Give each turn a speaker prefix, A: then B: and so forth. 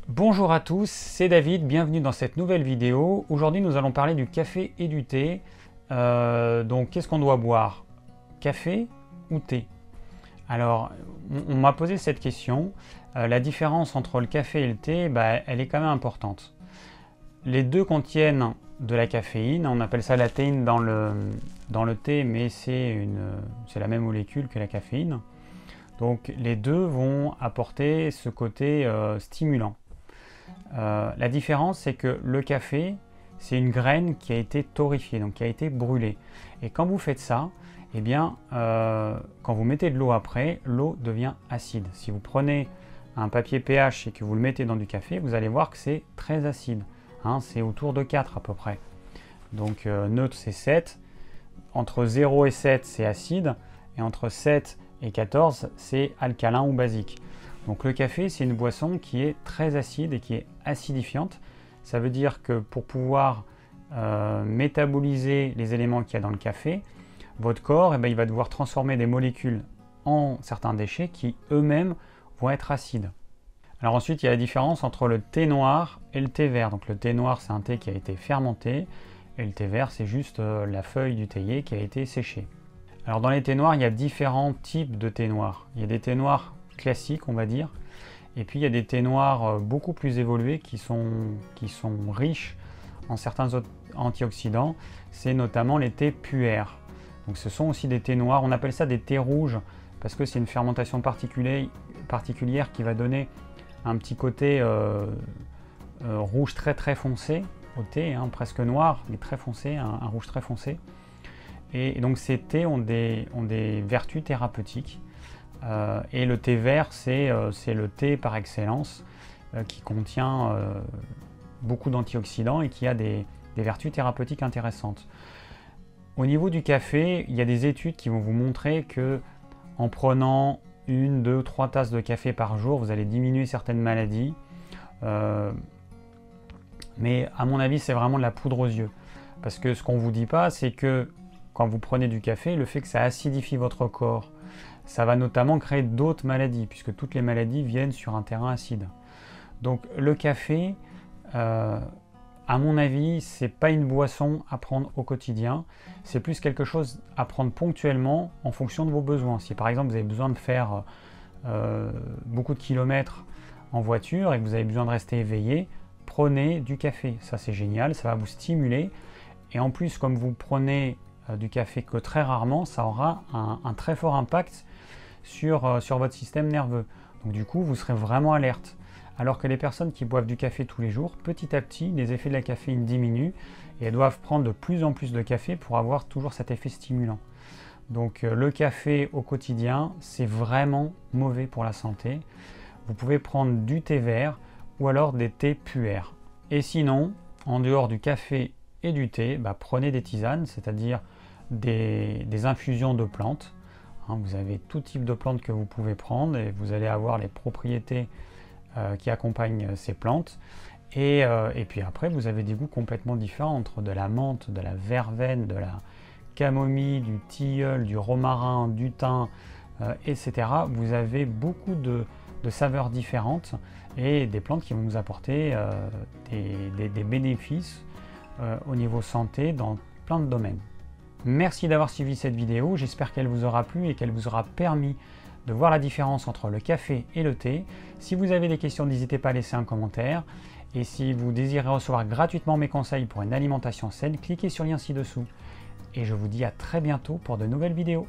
A: Bonjour à tous, c'est David, bienvenue dans cette nouvelle vidéo. Aujourd'hui nous allons parler du café et du thé. Donc qu'est-ce qu'on doit boire? Café ou thé? Alors on m'a posé cette question. La différence entre le café et le thé, elle est quand même importante. Les deux contiennent de la caféine, on appelle ça la théine dans le thé, mais c'est la même molécule que la caféine. Donc les deux vont apporter ce côté stimulant. La différence, c'est que le café, c'est une graine qui a été torréfiée, donc qui a été brûlée. Et quand vous faites ça, eh bien, quand vous mettez de l'eau après, l'eau devient acide. Si vous prenez un papier pH et que vous le mettez dans du café, vous allez voir que c'est très acide. Hein, c'est autour de 4 à peu près. Donc neutre, c'est 7. Entre 0 et 7, c'est acide. Et entre 7 et 14, c'est alcalin ou basique. Donc le café, c'est une boisson qui est très acide et qui est acidifiante. Ça veut dire que pour pouvoir métaboliser les éléments qu'il y a dans le café, votre corps, il va devoir transformer des molécules en certains déchets qui eux-mêmes vont être acides. Alors ensuite, il y a la différence entre le thé noir et le thé vert. Donc le thé noir, c'est un thé qui a été fermenté, et le thé vert, c'est juste la feuille du théier qui a été séchée. Alors dans les thés noirs, il y a différents types de thés noirs. Il y a des thés noirs classiques, on va dire, et puis il y a des thés noirs beaucoup plus évolués qui sont riches en certains antioxydants. C'est notamment les thés puers. Donc ce sont aussi des thés noirs, on appelle ça des thés rouges parce que c'est une fermentation particulière qui va donner un petit côté rouge très très foncé au thé, hein, presque noir mais très foncé, un rouge très foncé. Et donc ces thés ont des vertus thérapeutiques. Et le thé vert, c'est le thé par excellence qui contient beaucoup d'antioxydants et qui a des vertus thérapeutiques intéressantes. Au niveau du café, il y a des études qui vont vous montrer que en prenant 1, 2, 3 tasses de café par jour, vous allez diminuer certaines maladies. Mais à mon avis, c'est vraiment de la poudre aux yeux. Parce que ce qu'on ne vous dit pas, c'est que quand vous prenez du café, le fait que ça acidifie votre corps, ça va notamment créer d'autres maladies, puisque toutes les maladies viennent sur un terrain acide. Donc le café, à mon avis, c'est pas une boisson à prendre au quotidien, c'est plus quelque chose à prendre ponctuellement en fonction de vos besoins. Si par exemple vous avez besoin de faire beaucoup de kilomètres en voiture et que vous avez besoin de rester éveillé, prenez du café. Ça c'est génial, ça va vous stimuler. Et en plus, comme vous prenez du café que très rarement, ça aura un très fort impact sur votre système nerveux. Donc du coup, vous serez vraiment alerte. Alors que les personnes qui boivent du café tous les jours, petit à petit, les effets de la caféine diminuent et elles doivent prendre de plus en plus de café pour avoir toujours cet effet stimulant. Donc le café au quotidien, c'est vraiment mauvais pour la santé. Vous pouvez prendre du thé vert ou alors des thés puers. Et sinon, en dehors du café et du thé, prenez des tisanes, c'est-à-dire des infusions de plantes. Vous avez tout type de plantes que vous pouvez prendre et vous allez avoir les propriétés qui accompagnent ces plantes. Et puis après, vous avez des goûts complètement différents entre de la menthe, de la verveine, de la camomille, du tilleul, du romarin, du thym, etc. Vous avez beaucoup de saveurs différentes et des plantes qui vont vous apporter des bénéfices au niveau santé dans plein de domaines. Merci d'avoir suivi cette vidéo, j'espère qu'elle vous aura plu et qu'elle vous aura permis de voir la différence entre le café et le thé. Si vous avez des questions, n'hésitez pas à laisser un commentaire. Et si vous désirez recevoir gratuitement mes conseils pour une alimentation saine, cliquez sur le lien ci-dessous. Et je vous dis à très bientôt pour de nouvelles vidéos.